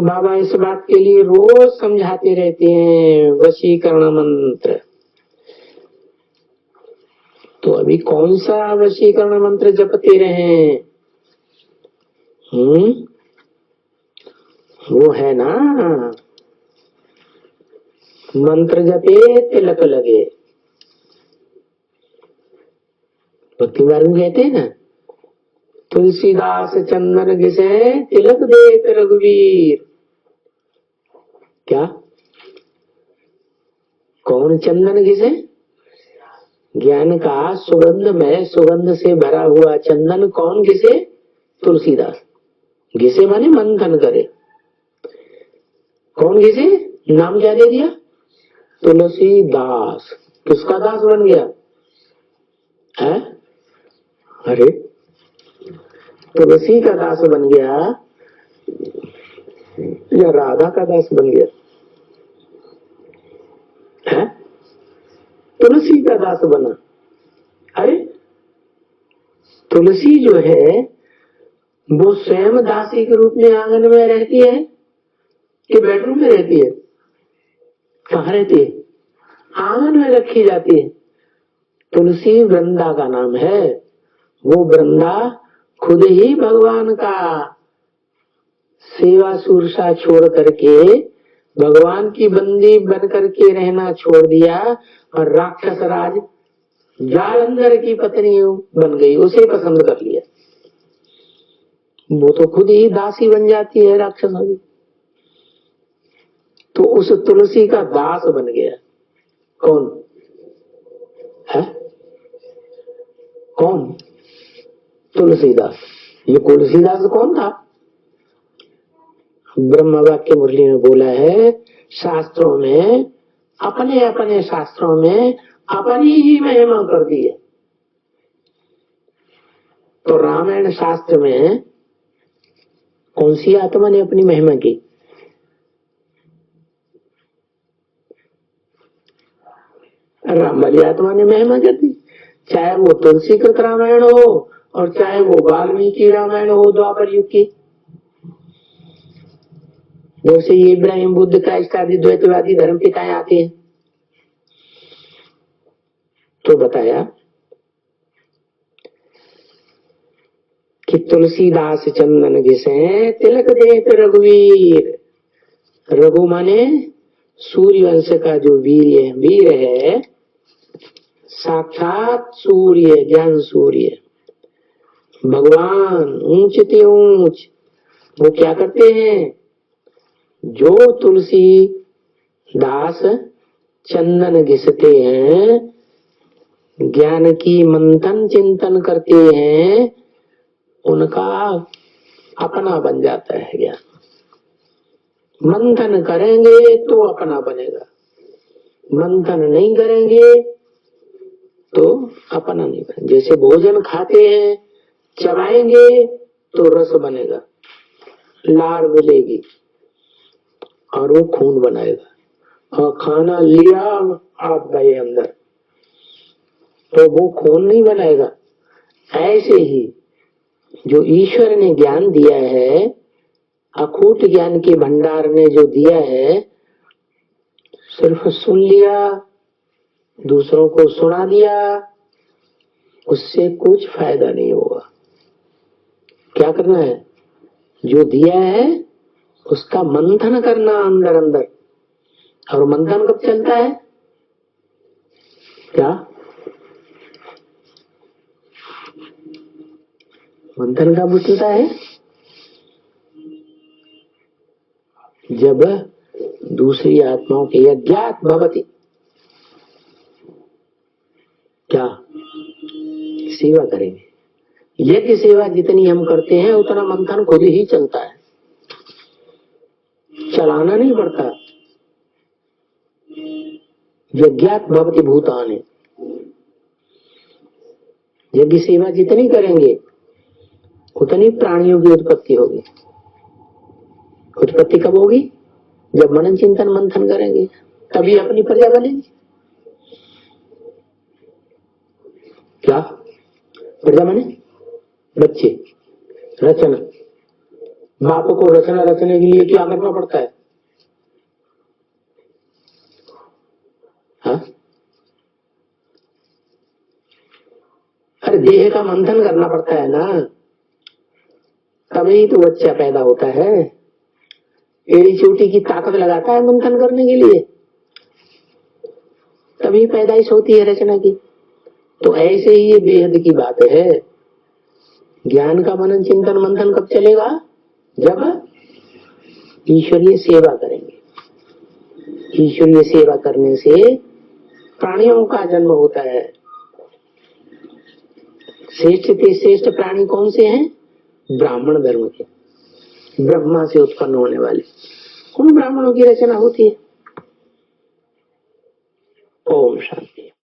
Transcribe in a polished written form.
बाबा इस बात के लिए रोज समझाते रहते हैं, वशीकरण मंत्र। तो अभी कौन सा वशीकरण मंत्र जपते रहे? वो है ना, मंत्र जपे तिलक लगे। भक्ति मार्ग में कहते हैं ना, तुलसीदास चंदन घिसे तिलक देत रघुवीर। क्या? कौन चंदन घिसे? ज्ञान का सुगंध में, सुगंध से भरा हुआ चंदन कौन घिसे? तुलसीदास। घिसे माने मंथन करे। कौन घिसे? नाम क्या दे दिया? तुलसीदास। किसका दास बन गया है? अरे तुलसी का दास बन गया या राधा का दास बन गया है? तुलसी का दास बना। अरे तुलसी जो है वो स्वयं दासी के रूप में आंगन में रहती है कि बेडरूम में रहती है? कहाँ रहती है? आंगन में रखी जाती है। तुलसी वृंदा का नाम है। वो वृंदा खुद ही भगवान का सेवा सुरसा छोड़ करके भगवान की बंदी बन करके रहना छोड़ दिया और राक्षस राज जालंधर की पत्नी बन गई, उसे पसंद कर लिया। वो तो खुद ही दासी बन जाती है राक्षसों की। तो उस तुलसी का दास बन गया। कौन है? कौन? तुलसीदास। ये तुलसीदास कौन था? ब्रह्म वाक्य मुरली में बोला है, शास्त्रों में, अपने अपने शास्त्रों में अपनी ही महिमा कर दी है। तो रामायण शास्त्र में कौन सी आत्मा ने अपनी महिमा की? राम वाली आत्मा ने महिमा कर दी। चाहे वो तुलसीकृत रामायण हो और चाहे वो वाल्मीकि रामायण हो द्वापर युग की। जैसे ये इब्राहिम बुद्ध क्राइस्ट आदि द्वैतवादी धर्म पिताएं आते हैं तो बताया कि तुलसीदास चंदन घिसे तिलक देत रघुवीर। रघु माने सूर्य वंश का जो वीर है, साक्षात सूर्य, ज्ञान सूर्य भगवान, ऊंच ते ऊंच। वो क्या करते हैं? जो तुलसी दास चंदन घिसते हैं, ज्ञान की मंथन चिंतन करते हैं, उनका अपना बन जाता है ज्ञान। मंथन करेंगे तो अपना बनेगा, मंथन नहीं करेंगे तो अपना नहीं बनेगा। जैसे भोजन खाते हैं, चबाएंगे तो रस बनेगा, लार मिलेगी और वो खून बनाएगा। और खाना लिया आप गए अंदर तो वो खून नहीं बनाएगा। ऐसे ही जो ईश्वर ने ज्ञान दिया है, अखूट ज्ञान के भंडार ने जो दिया है, सिर्फ सुन लिया, दूसरों को सुना दिया, उससे कुछ फायदा नहीं होगा। क्या करना है? जो दिया है उसका मंथन करना अंदर अंदर। और मंथन कब चलता है? क्या मंथन कब चलता है? जब दूसरी आत्माओं के यज्ञात भवति, क्या सेवा करेंगे। यज्ञ सेवा जितनी हम करते हैं उतना मंथन खुद ही चलता है, चलाना नहीं पड़ता। यज्ञात भवति भूतानि, यज्ञ सेवा जितनी करेंगे उतनी प्राणियों की उत्पत्ति होगी। उत्पत्ति कब होगी? जब मनन चिंतन मंथन करेंगे, तभी अपनी प्रजा बनेगी। क्या प्रजा बने? बच्चे, रचना, बाप को रचना रचने के लिए क्या करना पड़ता है? हाँ? अरे देह का मंथन करना पड़ता है ना, तभी तो बच्चा पैदा होता है। एड़ी चोटी की ताकत लगाता है मंथन करने के लिए, तभी पैदाइश होती है रचना की। तो ऐसे ही ये बेहद की बात है। ज्ञान का मनन चिंतन मंथन कब चलेगा? जब ईश्वरीय सेवा करेंगे। ईश्वरीय सेवा करने से प्राणियों का जन्म होता है। श्रेष्ठ से श्रेष्ठ प्राणी कौन से हैं? ब्राह्मण धर्म के, ब्रह्मा से उत्पन्न होने वाले, उन ब्राह्मणों की रचना होती है। ओम शांति।